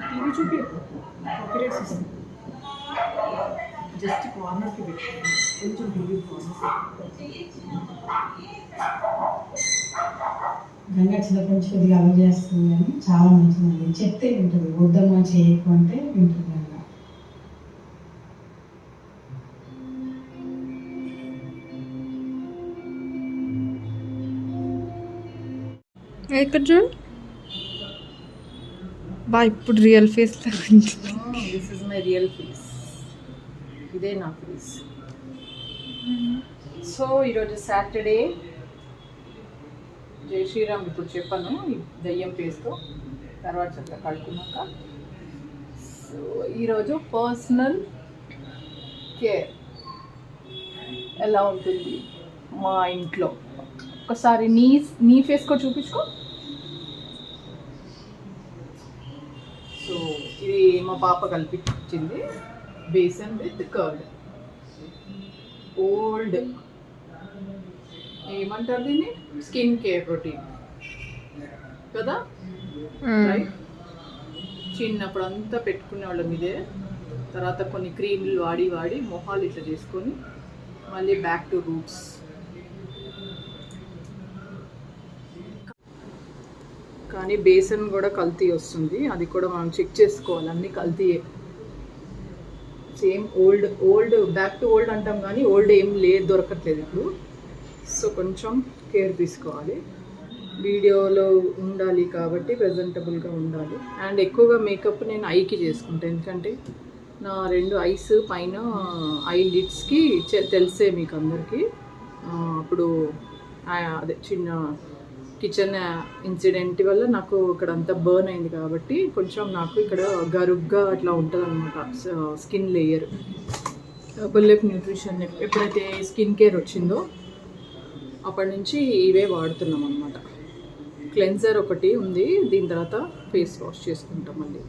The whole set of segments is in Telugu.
టీవీ చూపి కాపీరైట్స్ వస్తుంది. జస్ట్ కార్నర్కి పెట్టుకోండి, కొంచెం టీవీ గంగా చిన్నప్పటి నుంచి కొద్దిగా అలవాటు చేస్తుంది, కానీ చాలా మంచిది. చెప్తే వింటుంది, వద్దమ్మా చేయకు అంటే వింటుంది గంగా. ఇక్కడ చూడు బా, ఇప్పుడు రియల్ ఫేస్ లాగా. This is my real face, ఇదే నా ఫేస్. సో ఈరోజు సాటర్డే. జై శ్రీరామ్ ఇప్పుడు చెప్పాను ఈ దయ్యం ఫేస్తో, తర్వాత చెప్తా కడుక్కున్నాక. సో ఈరోజు పర్సనల్ కేర్ ఎలా ఉంటుంది మా ఇంట్లో. ఒకసారి నీ ఫేస్ కూడా చూపించుకో. సో ఇది మా పాప కల్పించింది, బేసన్ విత్ కర్డ్. ఓల్డ్ ఏమంటారు దీన్ని, స్కిన్ కేర్ రొటీన్ కదా, రైట్? చిన్నప్పుడు అంతా పెట్టుకునే వాళ్ళం ఇదే. తర్వాత కొన్ని క్రీమ్లు వాడి వాడి మొహాలు ఇట్లా చేసుకొని మళ్ళీ బ్యాక్ టు రూట్స్. కానీ బేసన్ కూడా కల్తీ వస్తుంది, అది కూడా మనం చెక్ చేసుకోవాలి. అన్నీ కల్తీయే, same old back to old అంటాం, కానీ ఓల్డ్ ఏం దొరకట్లేదు ఇప్పుడు. సో కొంచెం కేర్ తీసుకోవాలి. వీడియోలో ఉండాలి కాబట్టి ప్రజెంటబుల్గా ఉండాలి. అండ్ ఎక్కువగా మేకప్ నేను ఐకి చేసుకుంటాను, ఎందుకంటే నా 2 ఐస్ పైన ఐ లిడ్స్కి తెలిసే మీకు అందరికీ. అప్పుడు అదే చిన్న కిచెన్ ఇన్సిడెంట్ వల్ల నాకు ఇక్కడ అంతా బర్న్ అయింది కాబట్టి కొంచెం నాకు ఇక్కడ గరుగ్గా అట్లా ఉంటుంది అనమాట స్కిన్ లేయర్. బుల్లెఫ్ న్యూట్రిషన్ ఎప్పుడైతే స్కిన్ కేర్ వచ్చిందో అప్పటి నుంచి ఇవే వాడుతున్నాం అనమాట. క్లెన్జర్ ఒకటి ఉంది, దీని తర్వాత ఫేస్ వాష్ చేసుకుంటాం. మళ్ళీ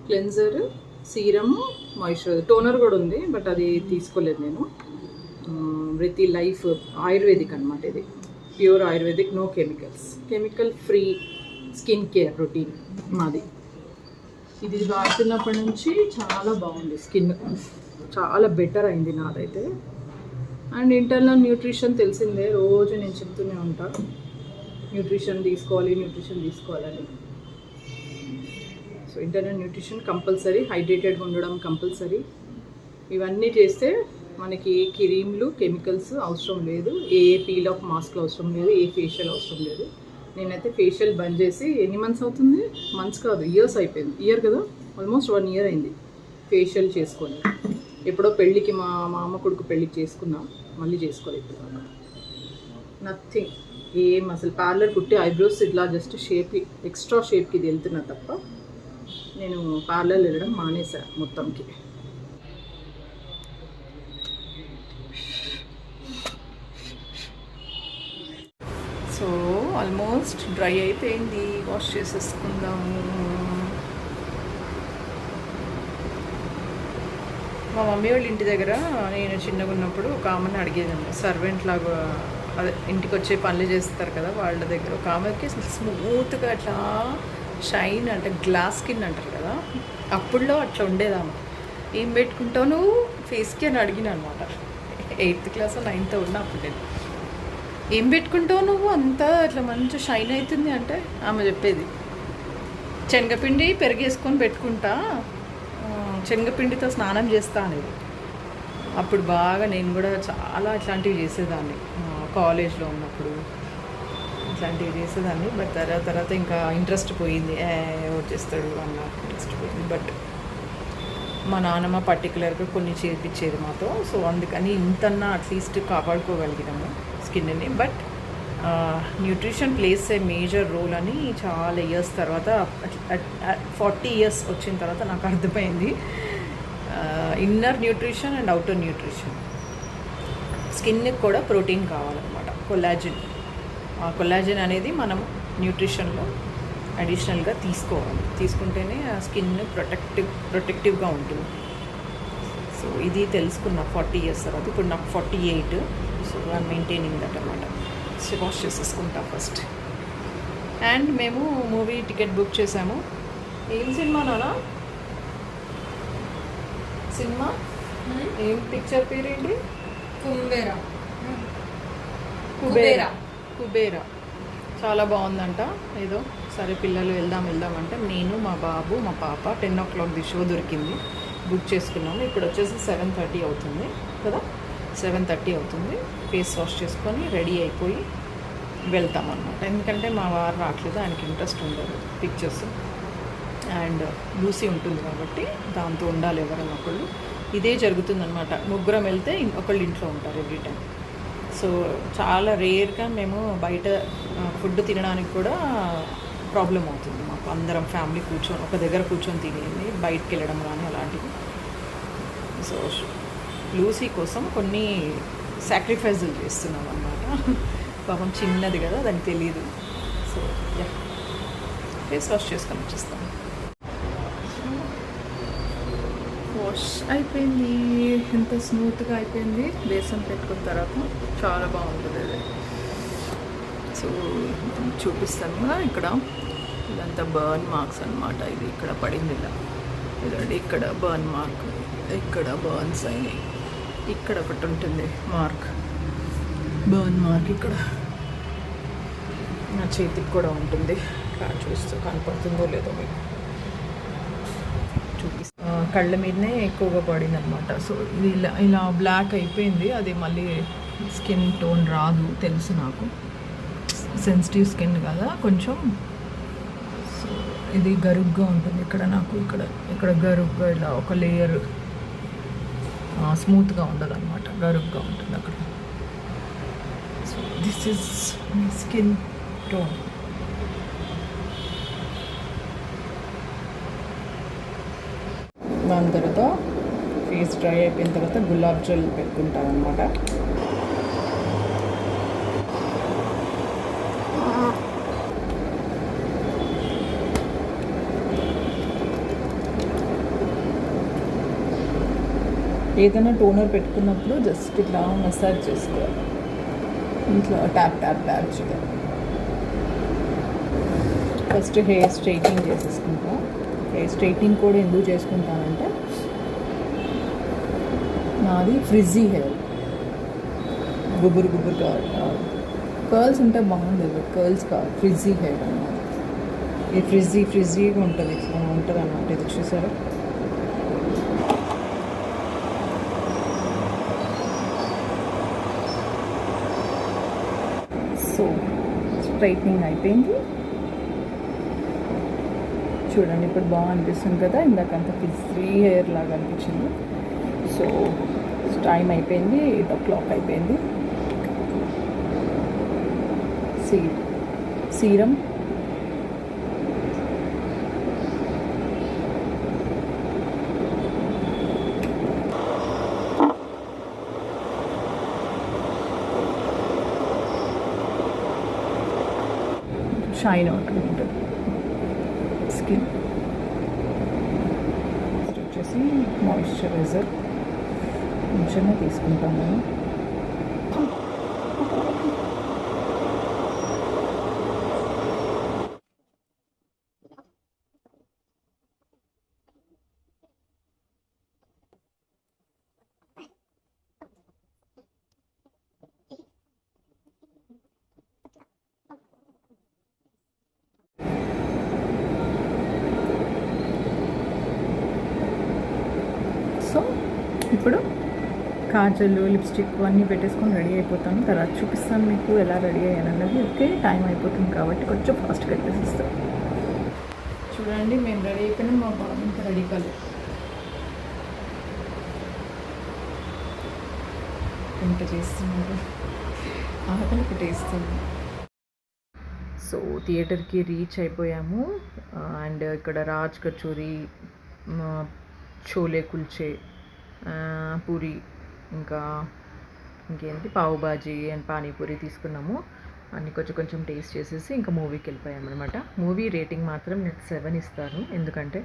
క్లెన్జర్, సీరమ్, మాయిశ్చరైజర్, టోనర్ కూడా ఉంది, బట్ అది తీసుకోలేదు నేను. ప్రతి లైఫ్ ఆయుర్వేదిక్ అనమాట, ఇది pure ayurvedic, no chemicals, chemical free skin care routine మాది. ఇది వాడుతున్నప్పటి నుంచి చాలా బాగుంది, స్కిన్ చాలా బెటర్ అయింది నాదైతే. అండ్ ఇంటర్నల్ న్యూట్రిషన్ తెలిసిందే, రోజు నేను చెప్తూనే ఉంటాను న్యూట్రిషన్ తీసుకోవాలని. సో ఇంటర్నల్ న్యూట్రిషన్ కంపల్సరీ, హైడ్రేటెడ్గా ఉండడం కంపల్సరీ. ఇవన్నీ చేస్తే మనకి క్రీమ్లు, కెమికల్స్ అవసరం లేదు, ఏ పీల్ ఆఫ్ మాస్క్లు అవసరం లేదు, ఏ ఫేషియల్ అవసరం లేదు. నేనైతే ఫేషియల్ బంద్ చేసి ఎన్ని మంత్స్ అవుతుంది, మంత్స్ కాదు ఇయర్స్ అయిపోయింది. ఇయర్ కదా, ఆల్మోస్ట్ 1 year అయింది ఫేషియల్ చేసుకొని. ఎప్పుడో పెళ్ళికి మా అమ్మ కొడుకు పెళ్ళికి చేసుకున్నా, మళ్ళీ చేసుకోలేదు ఇప్పుడు. నథింగ్, ఏం అసలు పార్లర్ కుట్టి ఐబ్రోస్ ఇట్లా జస్ట్ ఎక్స్ట్రా షేప్కి ఇది వెళ్తున్నా తప్ప నేను పార్లర్ వెళ్ళడం మానేసా మొత్తంకి. సో ఆల్మోస్ట్ డ్రై అయిపోయింది, వాష్ చేసేసుకుందాము. మా మమ్మీ వాళ్ళ ఇంటి దగ్గర నేను చిన్నగా ఉన్నప్పుడు ఒక ఆమెను అడిగేదాన్ని, సర్వెంట్ లాగా, అదే ఇంటికి వచ్చే పనులు చేస్తారు కదా వాళ్ళ దగ్గర. ఒక ఆమెకి స్మూత్గా అట్లా షైన్ అంటే గ్లాస్ స్కిన్ అంటారు కదా, అప్పుడులో అట్లా ఉండేదామె. ఏం పెట్టుకుంటావు నువ్వు ఫేస్కి అని అడిగిన అనమాట. 8th class 9th ఉన్నా అప్పుడు నేను. ఏం పెట్టుకుంటావు నువ్వు అంతా అట్లా మంచి షైన్ అవుతుంది అంటే ఆమె చెప్పేది, శనగపిండి పెరిగేసుకొని పెట్టుకుంటా, శనగపిండితో స్నానం చేస్తా అనేది. అప్పుడు బాగా నేను కూడా చాలా ఇట్లాంటివి చేసేదాన్ని, కాలేజ్లో ఉన్నప్పుడు ఇట్లాంటివి చేసేదాన్ని. బట్ తర్వాత ఇంకా ఇంట్రెస్ట్ పోయింది, ఎవరు చేస్తాడు అన్న ఇంట్రెస్ట్ పోయింది. బట్ మా నాన్నమ్మ పర్టికులర్గా కొన్ని చేయించేది మాతో. సో అందుకని ఇంతన్నా అట్లీస్ట్ కాపాడుకోగలిగినాము స్కిన్ని. But nutrition place a major role అని చాలా ఇయర్స్ తర్వాత, 40 years వచ్చిన తర్వాత నాకు అర్థమైంది. Inner nutrition and outer nutrition. స్కిన్కి కూడా ప్రోటీన్ కావాలన్నమాట, కొల్లాజిన్. ఆ కొల్లాజిన్ అనేది మనం న్యూట్రిషన్లో అడిషనల్గా తీసుకోవాలి, తీసుకుంటేనే ఆ స్కిన్ ప్రొటెక్టివ్గా ఉంటుంది. సో ఇది తెలుసుకున్న 40 years తర్వాత. ఇప్పుడు నాకు 48. సో ఐఎమ్ మెయింటైనింగ్ దట్ అనమాట. వాష్ చేసేసుకుంటా ఫస్ట్. అండ్ మేము మూవీ టికెట్ బుక్ చేసాము. ఏం సినిమా నానా? సినిమా ఏం పిక్చర్ పేరేంటి? కుబేరా. చాలా బాగుందంట. ఏదో సరే పిల్లలు వెళ్దాం అంటే నేను, మా బాబు, మా పాప 10 o'clock షో దొరికింది, బుక్ చేసుకున్నాము. ఇప్పుడు వచ్చేసి 7:30 అవుతుంది కదా. 7:30 అవుతుంది. ఫేస్ వాష్ చేసుకొని రెడీ అయిపోయి వెళ్తాం అన్నమాట. ఎందుకంటే మా వారు రావట్లేదు, ఆయనకి ఇంట్రెస్ట్ ఉండదు పిక్చర్స్. అండ్ లూసీ ఉంటుంది కాబట్టి దాంతో ఉండాలి ఎవరైనా ఒకళ్ళు. ఇదే జరుగుతుందన్నమాట. ముగ్గురం వెళ్తే ఒకళ్ళు ఇంట్లో ఉంటారు ఎవ్రీ టైం. సో చాలా రేర్గా మేము బయట ఫుడ్ తినడానికి కూడా ప్రాబ్లం అవుతుంది మాకు. అందరం ఫ్యామిలీ కూర్చొని ఒక దగ్గర కూర్చొని తినేది, బయటకు వెళ్ళడం కానీ అలాంటివి. సో లూసీ కోసం కొన్ని సాక్రిఫైజులు చేస్తున్నాం అన్నమాట. పాపం చిన్నది కదా, దానికి తెలియదు. సో ఫేస్ వాష్ చేసుకొని వచ్చేస్తాం. వాష్ అయిపోయింది. ఎంత స్మూత్గా అయిపోయింది. బేసన్ పెట్టుకున్న తర్వాత చాలా బాగుంటుంది అది. సో చూపిస్తాను కదా, ఇక్కడ ఇదంతా బర్న్ మార్క్స్ అనమాట. ఇది ఇక్కడ పడింది ఇలా, ఇదండి ఇక్కడ బర్న్ మార్క్, ఇక్కడ బర్న్స్ అయినాయి. ఇక్కడ ఒకటి ఉంటుంది మార్క్, బర్న్ మార్క్. ఇక్కడ నా చేతికి కూడా ఉంటుంది. చూస్తూ కనపడుతుందో లేదో మీకు చూపిస్తాను. కళ్ళ మీదనే ఎక్కువగా పడింది అనమాట. సో ఇది ఇలా బ్లాక్ అయిపోయింది. అది మళ్ళీ స్కిన్ టోన్ రాదు తెలుసు నాకు, సెన్సిటివ్ స్కిన్ కదా కొంచెం. సో ఇది గరుగ్గా ఉంటుంది ఇక్కడ నాకు, ఇక్కడ గరుగ్గా ఇలా ఒక లేయర్, స్మూత్గా ఉండదు అనమాట, గరుగ్గా ఉంటుంది అక్కడ. So this is my skin tone. దాని తర్వాత ఫేస్ డ్రై అయిపోయిన తర్వాత గులాబ్ జల్ పెట్టుకుంటాను అనమాట. ఏదైనా టోనర్ పెట్టుకున్నప్పుడు జస్ట్ ఇట్లా మసాజ్ చేసుకోవాలి, ఇట్లా ట్యాప్ చేయాలి. ఫస్ట్ హెయిర్ స్ట్రైట్నింగ్ చేసేసుకుంటా. హెయిర్ స్ట్రైట్నింగ్ కూడా ఎందుకు చేసుకుంటానంటే నాది ఫ్రిజ్జీ హెయిర్, గుబురు కావాలి. కర్ల్స్ ఉంటే బాగుండదు, కర్ల్స్ కాదు, ఫ్రిజ్జీ హెయిర్ అన్నమాట. ఇది ఫ్రిజ్జీగా ఉంటుంది, ఇట్లా ఉంటుంది అన్నమాట. ఇది చూసారా? సో స్ట్రైట్నింగ్ అయిపోయింది చూడండి. ఇప్పుడు బాగా అనిపిస్తుంది కదా, ఇందాకంత ఫ్రీ హెయిర్ లాగా అనిపించింది. సో టైం అయిపోయింది, 8 o'clock అయిపోయింది. సీరం షైన్ అవుతుంది స్కిన్. వచ్చేసి మాయిశ్చరైజర్ కొంచెమే తీసుకుంటాను. సో ఇప్పుడు కాజలు, లిప్స్టిక్ అన్నీ పెట్టేసుకొని రెడీ అయిపోతాను. తర్వాత చూపిస్తాను మీకు ఎలా రెడీ అయ్యాను అన్నది. ఓకే, టైం అయిపోతుంది కాబట్టి కొంచెం ఫాస్ట్గా పెట్టేసిస్తాను. చూడండి, మేము రెడీ అయిపోయినాం. మా బాబు ఇంకా రెడీ కాలేదు. ఎంత చేస్తున్నారు, ఆకలి పెట్టేస్తుంది. సో థియేటర్కి రీచ్ అయిపోయాము. అండ్ ఇక్కడ రాజ్ కచోరీ, చోలే కుల్చే, పూరి, ఇంకా ఇంకేంటి పావు బాజీ అండ్ పానీపూరి తీసుకున్నాము. అన్నీ కొంచెం టేస్ట్ చేసేసి ఇంకా మూవీకి వెళ్ళిపోయాము అనమాట. మూవీ రేటింగ్ మాత్రం నేను 7 ఇస్తాను, ఎందుకంటే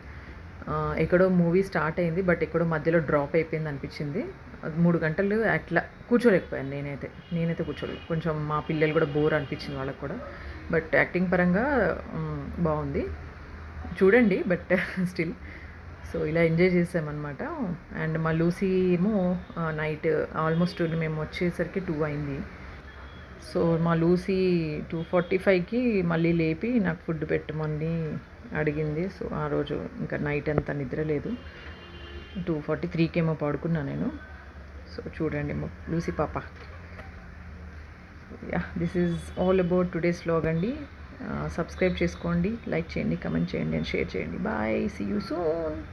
ఎక్కడో మూవీ స్టార్ట్ అయింది, బట్ ఎక్కడో మధ్యలో డ్రాప్ అయిపోయింది అనిపించింది. 3 గంటలు అట్లా కూర్చోలేకపోయాను నేనైతే కూర్చోలేదు. కొంచెం మా పిల్లలు కూడా బోర్ అనిపించింది వాళ్ళకి కూడా. బట్ యాక్టింగ్ పరంగా బాగుంది, చూడండి. బట్ స్టిల్ సో ఇలా ఎంజాయ్ చేసామన్నమాట. అండ్ మా లూసీ ఏమో నైట్ ఆల్మోస్ట్ మేము వచ్చేసరికి 2 అయింది. సో మా లూసీ 2:45కి మళ్ళీ లేపి నాకు ఫుడ్ పెట్టమని అడిగింది. సో ఆ రోజు ఇంకా నైట్ అంతా నిద్ర లేదు. 2:43కి ఏమో పడుకున్నా నేను. సో చూడండి లూసీ పాప. Yeah, this is all about today's vlog అండి. సబ్స్క్రైబ్ చేసుకోండి, లైక్ చేయండి, కమెంట్ చేయండి అండ్ షేర్ చేయండి. Bye, see you soon.